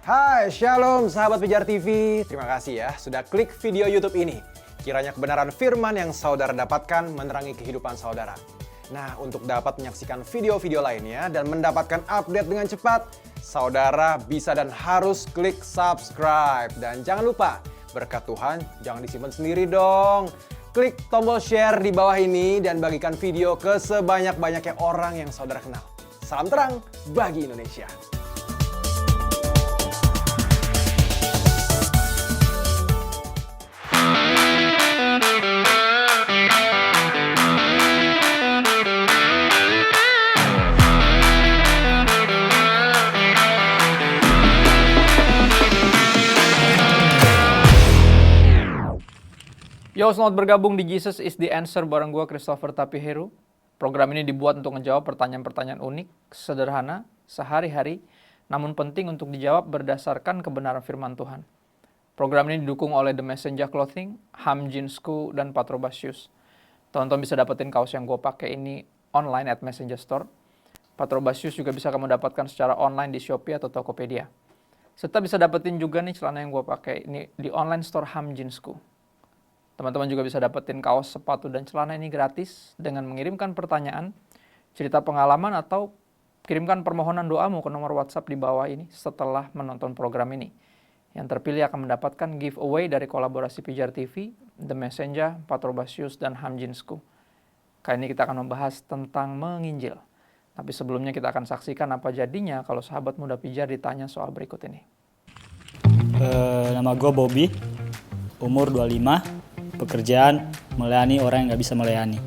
Hai, Shalom sahabat Pijar TV. Terima kasih ya sudah klik video YouTube ini. Kiranya kebenaran firman yang saudara dapatkan menerangi kehidupan saudara. Nah, untuk dapat menyaksikan video-video lainnya dan mendapatkan update dengan cepat, saudara bisa dan harus klik subscribe. Dan jangan lupa, berkat Tuhan jangan disimpan sendiri dong. Klik tombol share di bawah ini dan bagikan video ke sebanyak-banyaknya orang yang saudara kenal. Salam terang bagi Indonesia. Yo, selamat bergabung di Jesus is the Answer bareng gue Christopher Tapiheru. Program ini dibuat untuk menjawab pertanyaan-pertanyaan unik, sederhana, sehari-hari, namun penting untuk dijawab berdasarkan kebenaran firman Tuhan. Program ini didukung oleh The Messenger Clothing, Ham Jeans School, dan Patrobasius. Teman-teman bisa dapetin kaos yang gue pakai ini online at Messenger Store. Patrobasius juga bisa kamu dapatkan secara online di Shopee atau Tokopedia. Serta bisa dapetin juga nih celana yang gue pakai ini di online store Ham Jeans School. Teman-teman juga bisa dapetin kaos, sepatu, dan celana ini gratis dengan mengirimkan pertanyaan, cerita pengalaman, atau kirimkan permohonan doamu ke nomor WhatsApp di bawah ini setelah menonton program ini. Yang terpilih akan mendapatkan giveaway dari kolaborasi Pijar TV, The Messenger, Patrobasius, dan Ham Jeans School. Kali ini kita akan membahas tentang menginjil. Tapi sebelumnya kita akan saksikan apa jadinya kalau sahabat muda Pijar ditanya soal berikut ini. Nama gue Bobby, umur 25. Pekerjaan melayani orang yang nggak bisa melayani.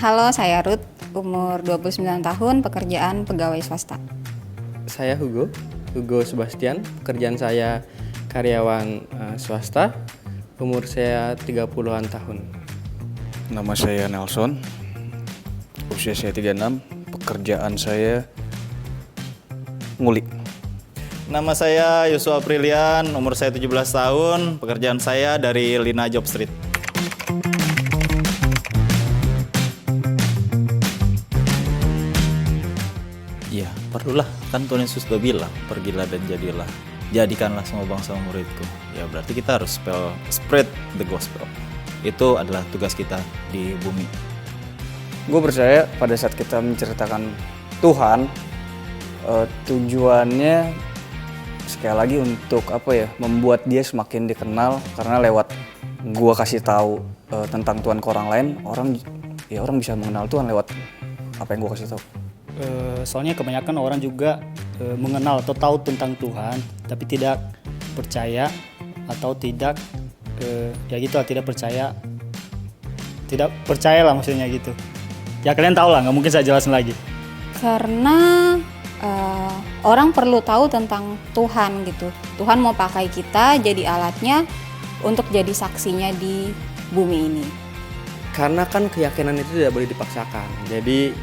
Halo, saya Ruth, umur 29 tahun, pekerjaan pegawai swasta. Saya Hugo Sebastian, pekerjaan saya karyawan swasta, umur saya 30-an tahun. Nama saya Nelson, usia saya 36, pekerjaan saya ngulik. Nama saya Yosua Aprilian, umur saya 17 tahun, pekerjaan saya dari Lina Job Street. Iya, perlulah. Kan Tuhan Yesus sudah bilang, pergilah dan jadikanlah semua bangsa muridku. Ya berarti kita harus spread the gospel. Itu adalah tugas kita di bumi. Gue percaya pada saat kita menceritakan Tuhan, tujuannya sekali lagi untuk membuat dia semakin dikenal, karena lewat gua kasih tahu tentang Tuhan ke orang lain, orang bisa mengenal Tuhan lewat apa yang gua kasih tahu. Soalnya kebanyakan orang juga mengenal atau tahu tentang Tuhan, tapi tidak percaya atau tidak percaya lah maksudnya gitu. Ya kalian tahu lah, nggak mungkin saya jelasin lagi. Karena orang perlu tahu tentang Tuhan gitu. Tuhan mau pakai kita jadi alatnya untuk jadi saksinya di bumi ini. Karena kan keyakinan itu tidak boleh dipaksakan. Jadi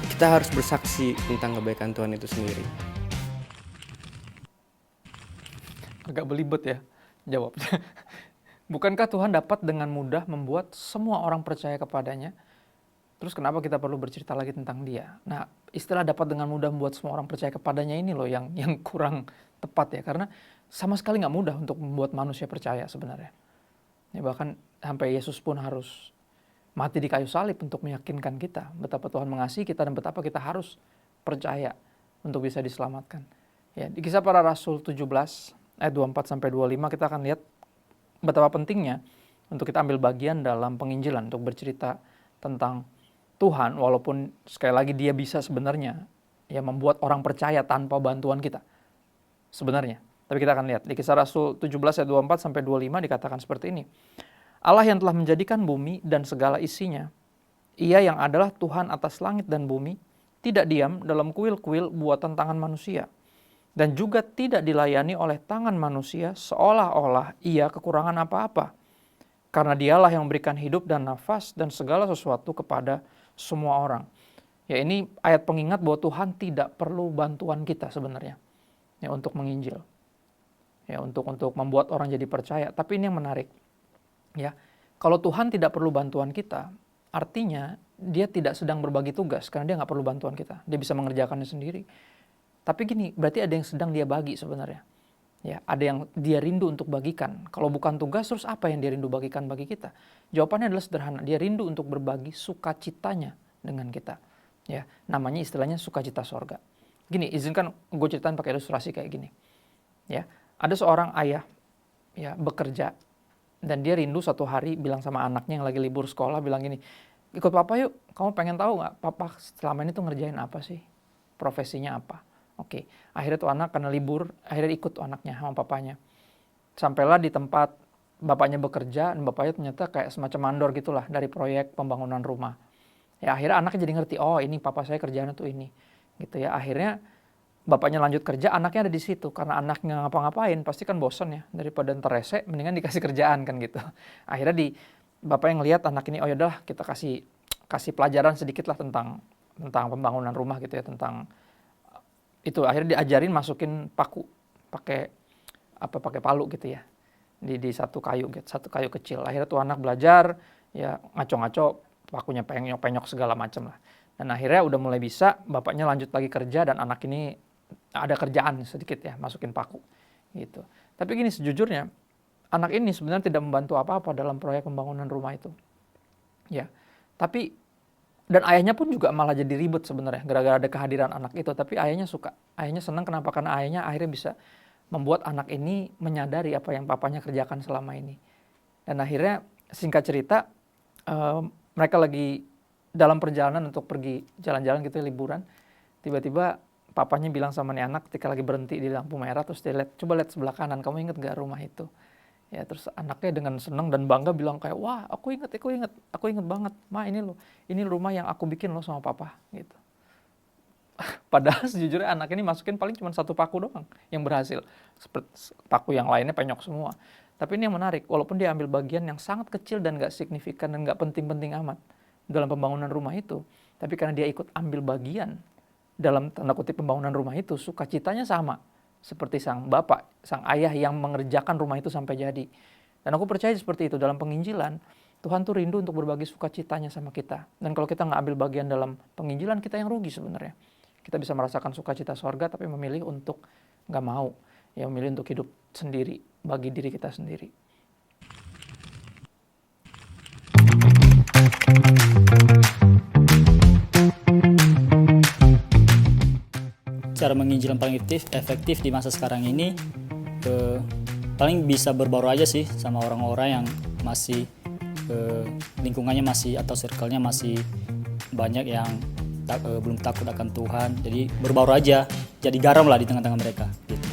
kita harus bersaksi tentang kebaikan Tuhan itu sendiri. Agak belibet ya jawabnya. Bukankah Tuhan dapat dengan mudah membuat semua orang percaya kepadanya? Terus kenapa kita perlu bercerita lagi tentang dia? Nah, istilah dapat dengan mudah membuat semua orang percaya kepadanya ini loh yang kurang tepat ya. Karena sama sekali nggak mudah untuk membuat manusia percaya sebenarnya. Ya, bahkan sampai Yesus pun harus mati di kayu salib untuk meyakinkan kita betapa Tuhan mengasihi kita dan betapa kita harus percaya untuk bisa diselamatkan. Ya, di Kisah Para Rasul 17 ayat 24-25 kita akan lihat betapa pentingnya untuk kita ambil bagian dalam penginjilan untuk bercerita tentang Tuhan, walaupun sekali lagi dia bisa sebenarnya ya membuat orang percaya tanpa bantuan kita. Sebenarnya. Tapi kita akan lihat di Kisah Rasul 17 ayat 24-25 dikatakan seperti ini. Allah yang telah menjadikan bumi dan segala isinya, Ia yang adalah Tuhan atas langit dan bumi, tidak diam dalam kuil-kuil buatan tangan manusia, dan juga tidak dilayani oleh tangan manusia seolah-olah Ia kekurangan apa-apa. Karena Dialah yang memberikan hidup dan nafas dan segala sesuatu kepada semua orang. Ya, ini ayat pengingat bahwa Tuhan tidak perlu bantuan kita sebenarnya ya untuk menginjil. Ya, untuk membuat orang jadi percaya. Tapi ini yang menarik. Ya, kalau Tuhan tidak perlu bantuan kita, artinya dia tidak sedang berbagi tugas karena dia nggak perlu bantuan kita. Dia bisa mengerjakannya sendiri. Tapi gini, berarti ada yang sedang dia bagi sebenarnya. Ya, ada yang dia rindu untuk bagikan. Kalau bukan tugas, terus apa yang dia rindu bagikan bagi kita? Jawabannya adalah sederhana. Dia rindu untuk berbagi sukacitanya dengan kita. Ya, namanya istilahnya sukacita sorga. Gini, izinkan gue ceritain pakai ilustrasi kayak gini. Ya, ada seorang ayah ya bekerja dan dia rindu suatu hari bilang sama anaknya yang lagi libur sekolah, bilang gini, ikut papa yuk, kamu pengen tahu nggak papa selama ini tuh ngerjain apa sih? Profesinya apa? Oke, akhirnya tuh anak karena libur, akhirnya ikut tuh anaknya sama papanya. Sampailah di tempat bapaknya bekerja, dan bapaknya ternyata kayak semacam mandor gitulah dari proyek pembangunan rumah. Ya akhirnya anaknya jadi ngerti, oh ini papa saya kerjaannya tuh ini. Gitu ya, akhirnya bapaknya lanjut kerja, anaknya ada di situ. Karena anaknya ngapa-ngapain, pasti kan bosen ya. Daripada ntar rese, mendingan dikasih kerjaan kan gitu. Akhirnya bapak yang lihat anak ini, oh yaudah kita kasih pelajaran sedikit lah tentang pembangunan rumah gitu ya, tentang itu. Akhirnya diajarin masukin paku pakai palu gitu ya di satu kayu kecil. Akhirnya tuh anak belajar ya ngaco-ngaco, pakunya penyok segala macam lah. Dan akhirnya udah mulai bisa, bapaknya lanjut lagi kerja dan anak ini ada kerjaan sedikit ya, masukin paku gitu. Tapi gini, sejujurnya anak ini sebenarnya tidak membantu apa-apa dalam proyek pembangunan rumah itu. Ya. Tapi dan ayahnya pun juga malah jadi ribet sebenarnya gara-gara ada kehadiran anak itu. Tapi ayahnya suka. Ayahnya senang, kenapa? Karena ayahnya akhirnya bisa membuat anak ini menyadari apa yang papanya kerjakan selama ini. Dan akhirnya singkat cerita, mereka lagi dalam perjalanan untuk pergi jalan-jalan gitu ya, liburan. Tiba-tiba papanya bilang sama nih anak ketika lagi berhenti di lampu merah, terus dia lihat, coba lihat sebelah kanan, kamu ingat gak rumah itu? Ya, terus anaknya dengan senang dan bangga bilang kayak, wah aku inget banget, ma ini rumah yang aku bikin loh sama papa gitu. Padahal sejujurnya anak ini masukin paling cuma satu paku doang yang berhasil, seperti paku yang lainnya penyok semua. Tapi ini yang menarik, walaupun dia ambil bagian yang sangat kecil dan gak signifikan dan gak penting-penting amat dalam pembangunan rumah itu, tapi karena dia ikut ambil bagian dalam tanda kutip pembangunan rumah itu, sukacitanya sama seperti sang bapak, sang ayah yang mengerjakan rumah itu sampai jadi. Dan aku percaya seperti itu dalam penginjilan, Tuhan tuh rindu untuk berbagi sukacitanya sama kita. Dan kalau kita nggak ambil bagian dalam penginjilan, kita yang rugi sebenarnya. Kita bisa merasakan sukacita sorga, tapi memilih untuk nggak mau, ya memilih untuk hidup sendiri, bagi diri kita sendiri. Cara menginjil yang paling efektif di masa sekarang ini paling bisa berbaur aja sih sama orang-orang yang masih lingkungannya masih atau circle-nya masih banyak yang belum takut akan Tuhan. Jadi berbaur aja, jadi garam lah di tengah-tengah mereka gitu.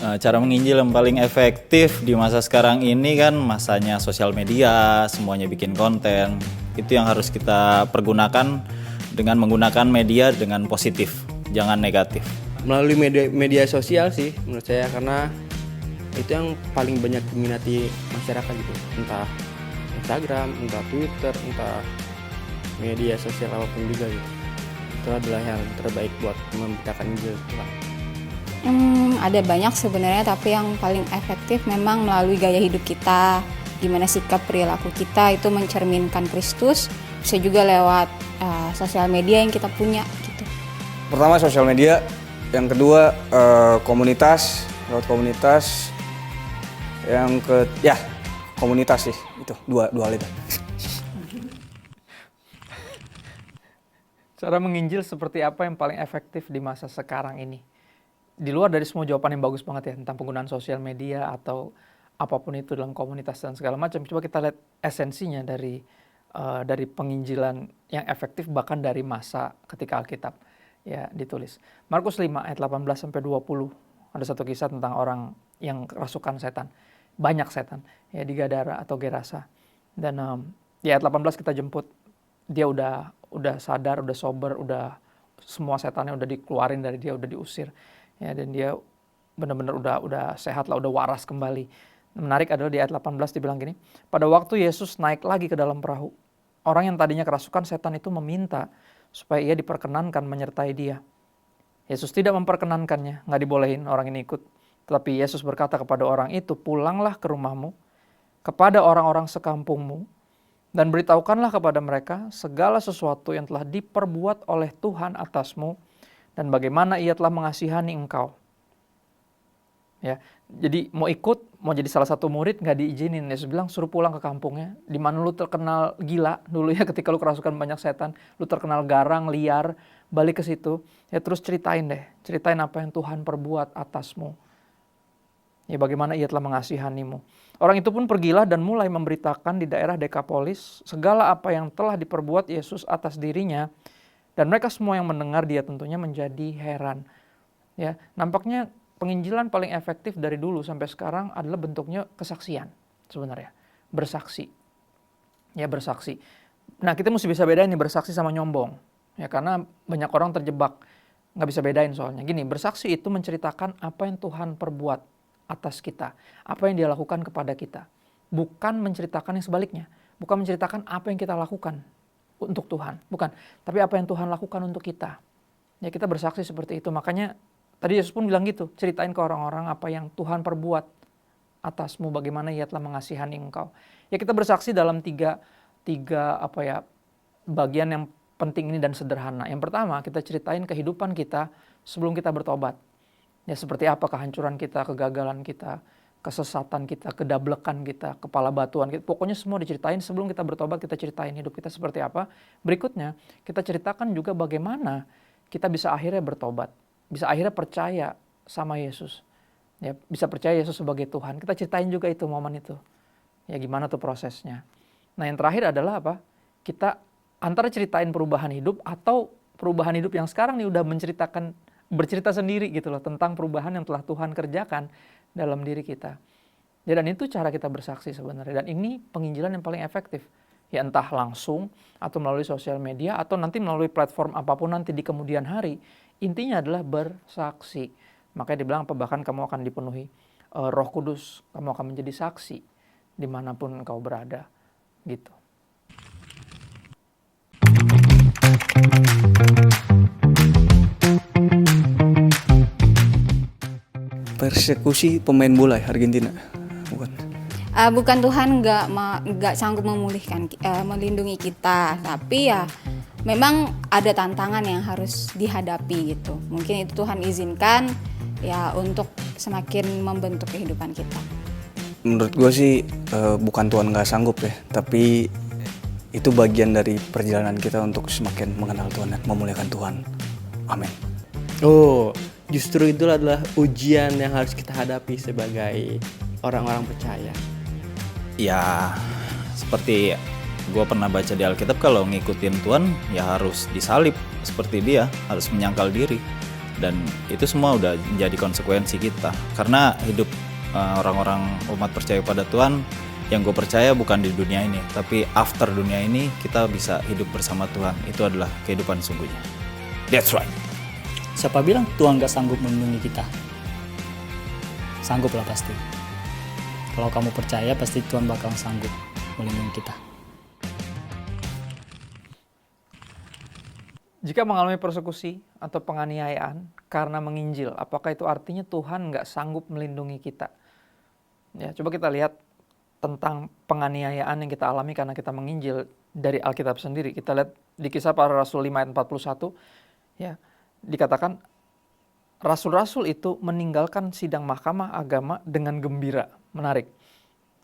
Cara menginjil yang paling efektif di masa sekarang ini kan masanya sosial media, semuanya bikin konten. Itu yang harus kita pergunakan dengan menggunakan media dengan positif, jangan negatif. Melalui media sosial sih menurut saya, karena itu yang paling banyak diminati masyarakat gitu. Entah Instagram, entah Twitter, entah media sosial apapun juga gitu. Itu adalah yang terbaik buat memberitakan Injil Tuhan. Ada banyak sebenarnya, tapi yang paling efektif memang melalui gaya hidup kita, gimana sikap perilaku kita itu mencerminkan Kristus. Bisa juga lewat sosial media yang kita punya gitu. Pertama sosial media, yang kedua komunitas, lewat komunitas, komunitas sih, itu dua hal itu. Cara menginjil seperti apa yang paling efektif di masa sekarang ini? Di luar dari semua jawaban yang bagus banget ya tentang penggunaan sosial media atau apapun itu dalam komunitas dan segala macam, coba kita lihat esensinya dari penginjilan yang efektif bahkan dari masa ketika Alkitab ya ditulis. Markus 5 ayat 18 sampai 20. Ada satu kisah tentang orang yang kerasukan setan. Banyak setan ya di Gadara atau Gerasa. Dan di ayat 18 kita jemput dia udah sadar, udah sober, udah semua setannya udah dikeluarin dari dia, udah diusir. Ya, dan dia benar-benar udah sehat lah, udah waras kembali. Menarik adalah di ayat 18 dibilang gini, pada waktu Yesus naik lagi ke dalam perahu, orang yang tadinya kerasukan setan itu meminta supaya ia diperkenankan menyertai dia. Yesus tidak memperkenankannya, nggak dibolehin orang ini ikut. Tetapi Yesus berkata kepada orang itu, pulanglah ke rumahmu, kepada orang-orang sekampungmu, dan beritahukanlah kepada mereka segala sesuatu yang telah diperbuat oleh Tuhan atasmu dan bagaimana ia telah mengasihani engkau. Ya, jadi mau ikut, mau jadi salah satu murid nggak diizinin. Yesus bilang suruh pulang ke kampungnya, di mana lu terkenal gila dulu ya ketika lu kerasukan banyak setan, lu terkenal garang, liar, balik ke situ. Ya terus ceritain apa yang Tuhan perbuat atasmu. Ya bagaimana ia telah mengasihanimu. Orang itu pun pergilah dan mulai memberitakan di daerah Dekapolis segala apa yang telah diperbuat Yesus atas dirinya, dan mereka semua yang mendengar dia tentunya menjadi heran. Ya, nampaknya penginjilan paling efektif dari dulu sampai sekarang adalah bentuknya kesaksian sebenarnya. Bersaksi. Ya bersaksi. Nah kita mesti bisa bedain nih bersaksi sama nyombong. Ya karena banyak orang terjebak. Nggak bisa bedain soalnya. Gini, bersaksi itu menceritakan apa yang Tuhan perbuat atas kita. Apa yang dia lakukan kepada kita. Bukan menceritakan yang sebaliknya. Bukan menceritakan apa yang kita lakukan untuk Tuhan. Bukan. Tapi apa yang Tuhan lakukan untuk kita. Ya kita bersaksi seperti itu. Makanya tadi Yesus pun bilang gitu, ceritain ke orang-orang apa yang Tuhan perbuat atasmu, bagaimana ia telah mengasihani engkau. Ya kita bersaksi dalam tiga bagian yang penting ini dan sederhana. Yang pertama, kita ceritain kehidupan kita sebelum kita bertobat. Ya seperti apa kehancuran kita, kegagalan kita, kesesatan kita, kedablekan kita, kepala batuan kita. Pokoknya semua diceritain sebelum kita bertobat, kita ceritain hidup kita seperti apa. Berikutnya, kita ceritakan juga bagaimana kita bisa akhirnya bertobat. Bisa akhirnya percaya sama Yesus. Ya, bisa percaya Yesus sebagai Tuhan. Kita ceritain juga itu momen itu. Ya gimana tuh prosesnya. Nah yang terakhir adalah apa? Kita antara ceritain perubahan hidup atau perubahan hidup yang sekarang nih udah bercerita sendiri gitu loh tentang perubahan yang telah Tuhan kerjakan dalam diri kita. Ya, dan itu cara kita bersaksi sebenarnya. Dan ini penginjilan yang paling efektif. Ya entah langsung atau melalui sosial media atau nanti melalui platform apapun nanti di kemudian hari. Intinya adalah bersaksi. Makanya dibilang apa? Bahkan kamu akan dipenuhi Roh Kudus. Kamu akan menjadi saksi dimanapun engkau berada. Gitu. Persekusi pemain bola ya, Argentina, bukan? Bukan, Tuhan nggak sanggup memulihkan, melindungi kita, tapi ya memang ada tantangan yang harus dihadapi gitu. Mungkin itu Tuhan izinkan ya untuk semakin membentuk kehidupan kita. Menurut gue sih bukan Tuhan nggak sanggup ya, tapi itu bagian dari perjalanan kita untuk semakin mengenal Tuhan dan memuliakan Tuhan. Amin. Oh, justru itu adalah ujian yang harus kita hadapi sebagai orang-orang percaya. Ya, seperti gue pernah baca di Alkitab, kalau ngikutin Tuhan ya harus disalib seperti dia, harus menyangkal diri. Dan itu semua udah menjadi konsekuensi kita. Karena hidup orang-orang umat percaya pada Tuhan, yang gue percaya bukan di dunia ini, tapi after dunia ini kita bisa hidup bersama Tuhan. Itu adalah kehidupan sungguhnya. That's right. Siapa bilang Tuhan gak sanggup melindungi kita? Sanggup lah pasti. Kalau kamu percaya pasti Tuhan bakal sanggup melindungi kita. Jika mengalami persekusi atau penganiayaan karena menginjil, apakah itu artinya Tuhan nggak sanggup melindungi kita? Ya, coba kita lihat tentang penganiayaan yang kita alami karena kita menginjil dari Alkitab sendiri. Kita lihat di Kisah Para Rasul 5 ayat 41, ya, dikatakan rasul-rasul itu meninggalkan sidang mahkamah agama dengan gembira. Menarik.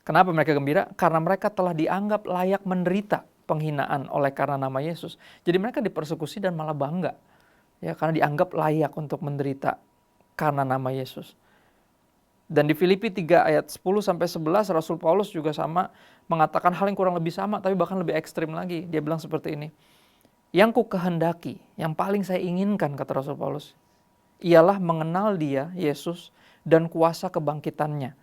Kenapa mereka gembira? Karena mereka telah dianggap layak menderita penghinaan oleh karena nama Yesus. Jadi mereka dipersekusi dan malah bangga. Ya, karena dianggap layak untuk menderita karena nama Yesus. Dan di Filipi 3 ayat 10-11 Rasul Paulus juga sama mengatakan hal yang kurang lebih sama tapi bahkan lebih ekstrim lagi. Dia bilang seperti ini. Yang ku kehendaki, yang paling saya inginkan, kata Rasul Paulus, ialah mengenal dia, Yesus, dan kuasa kebangkitannya.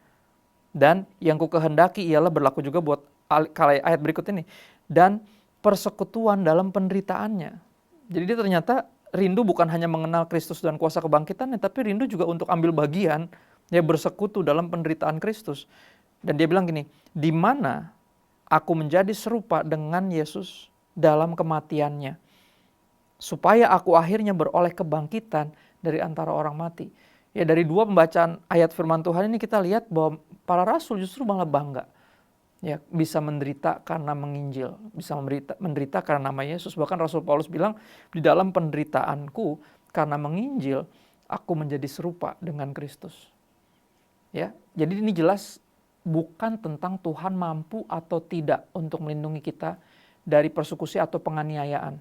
Dan yang ku kehendaki ialah berlaku juga buat ayat berikut ini. Dan persekutuan dalam penderitaannya. Jadi dia ternyata rindu bukan hanya mengenal Kristus dan kuasa kebangkitannya, tapi rindu juga untuk ambil bagian, ya bersekutu dalam penderitaan Kristus. Dan dia bilang gini, di mana aku menjadi serupa dengan Yesus dalam kematiannya, supaya aku akhirnya beroleh kebangkitan dari antara orang mati. Ya, dari dua pembacaan ayat firman Tuhan ini kita lihat bahwa para rasul justru malah bangga. Ya, bisa menderita karena menginjil, bisa menderita karena nama Yesus. Bahkan Rasul Paulus bilang, di dalam penderitaanku, karena menginjil, aku menjadi serupa dengan Kristus. Ya, jadi ini jelas bukan tentang Tuhan mampu atau tidak untuk melindungi kita dari persekusi atau penganiayaan.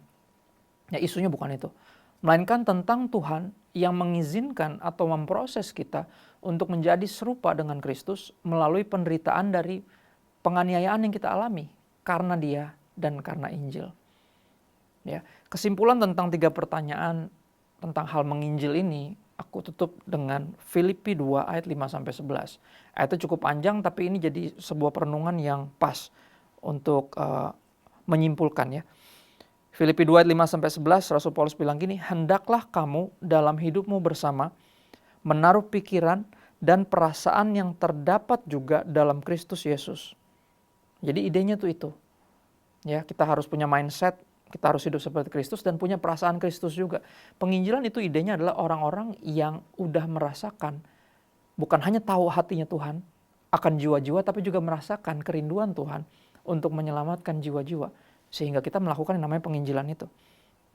Ya, isunya bukan itu. Melainkan tentang Tuhan yang mengizinkan atau memproses kita untuk menjadi serupa dengan Kristus melalui penderitaan dari penganiayaan yang kita alami karena Dia dan karena Injil. Ya, kesimpulan tentang 3 pertanyaan tentang hal menginjil ini, aku tutup dengan Filipi 2 ayat 5-11. Ayatnya cukup panjang, tapi ini jadi sebuah perenungan yang pas untuk menyimpulkan ya. Filipi 2 ayat 5-11, Rasul Paulus bilang gini, hendaklah kamu dalam hidupmu bersama menaruh pikiran dan perasaan yang terdapat juga dalam Kristus Yesus. Jadi idenya tuh itu. Ya, kita harus punya mindset, kita harus hidup seperti Kristus dan punya perasaan Kristus juga. Penginjilan itu idenya adalah orang-orang yang udah merasakan, bukan hanya tahu hatinya Tuhan akan jiwa-jiwa, tapi juga merasakan kerinduan Tuhan untuk menyelamatkan jiwa-jiwa. Sehingga kita melakukan yang namanya penginjilan itu.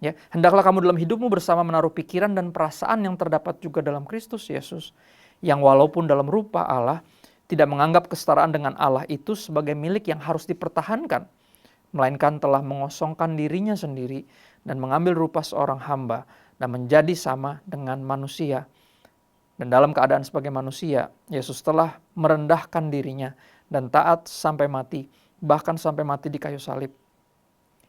Ya, hendaklah kamu dalam hidupmu bersama menaruh pikiran dan perasaan yang terdapat juga dalam Kristus Yesus, yang walaupun dalam rupa Allah, tidak menganggap kesetaraan dengan Allah itu sebagai milik yang harus dipertahankan, melainkan telah mengosongkan dirinya sendiri dan mengambil rupa seorang hamba dan menjadi sama dengan manusia. Dan dalam keadaan sebagai manusia, Yesus telah merendahkan dirinya dan taat sampai mati, bahkan sampai mati di kayu salib.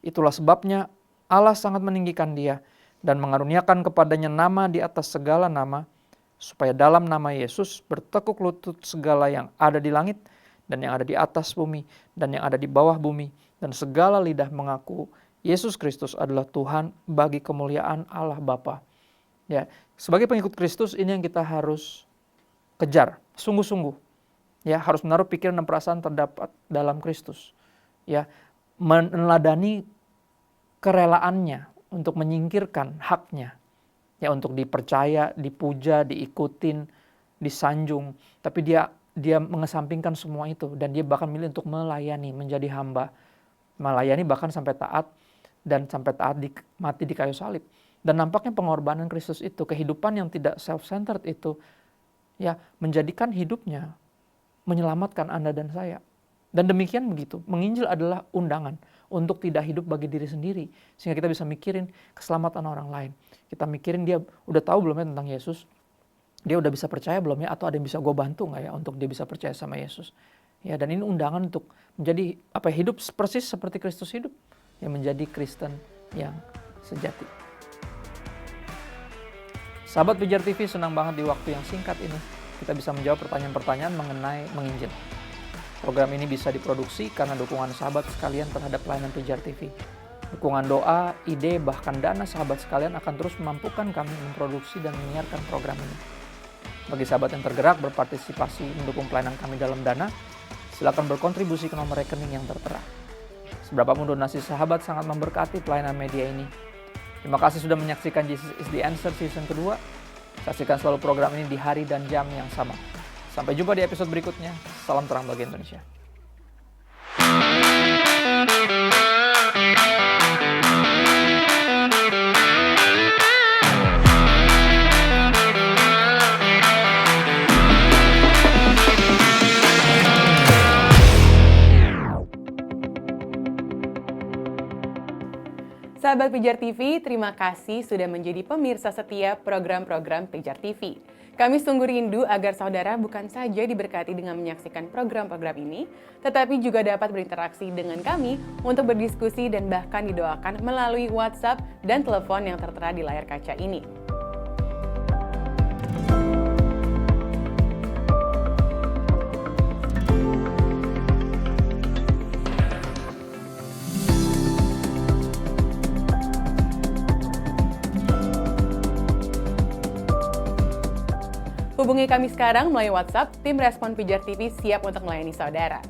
Itulah sebabnya Allah sangat meninggikan Dia dan mengaruniakan kepadanya nama di atas segala nama, supaya dalam nama Yesus bertekuk lutut segala yang ada di langit dan yang ada di atas bumi dan yang ada di bawah bumi, dan segala lidah mengaku Yesus Kristus adalah Tuhan bagi kemuliaan Allah Bapa. Ya, sebagai pengikut Kristus ini yang kita harus kejar sungguh-sungguh. Ya, harus menaruh pikiran dan perasaan terdapat dalam Kristus. Ya, meneladani kerelaannya untuk menyingkirkan haknya. Ya, untuk dipercaya, dipuja, diikutin, disanjung, tapi dia mengesampingkan semua itu dan dia bahkan milih untuk melayani, menjadi hamba. Melayani bahkan sampai taat dan sampai taat mati di kayu salib. Dan nampaknya pengorbanan Kristus itu, kehidupan yang tidak self-centered itu, ya menjadikan hidupnya menyelamatkan Anda dan saya. Dan demikian begitu, menginjil adalah undangan untuk tidak hidup bagi diri sendiri, sehingga kita bisa mikirin keselamatan orang lain. Kita mikirin dia udah tahu belum ya tentang Yesus, dia udah bisa percaya belum ya, atau ada yang bisa gue bantu nggak ya untuk dia bisa percaya sama Yesus. Ya, dan ini undangan untuk menjadi hidup persis seperti Kristus hidup, yang menjadi Kristen yang sejati. Sahabat Pijar TV, senang banget di waktu yang singkat ini kita bisa menjawab pertanyaan-pertanyaan mengenai menginjil. Program ini bisa diproduksi karena dukungan sahabat sekalian terhadap pelayanan Pijar TV. Dukungan doa, ide, bahkan dana sahabat sekalian akan terus memampukan kami memproduksi dan menyiarkan program ini. Bagi sahabat yang tergerak berpartisipasi mendukung pelayanan kami dalam dana, silakan berkontribusi ke nomor rekening yang tertera. Seberapapun donasi sahabat sangat memberkati pelayanan media ini. Terima kasih sudah menyaksikan Jesus is the Answer season kedua. Saksikan selalu program ini di hari dan jam yang sama. Sampai jumpa di episode berikutnya. Salam terang bagi Indonesia. Sahabat Pijar TV, terima kasih sudah menjadi pemirsa setia program-program Pijar TV. Kami sungguh rindu agar saudara bukan saja diberkati dengan menyaksikan program-program ini, tetapi juga dapat berinteraksi dengan kami untuk berdiskusi dan bahkan didoakan melalui WhatsApp dan telepon yang tertera di layar kaca ini. Hubungi kami sekarang melalui WhatsApp, tim Respon Pijar TV siap untuk melayani saudara.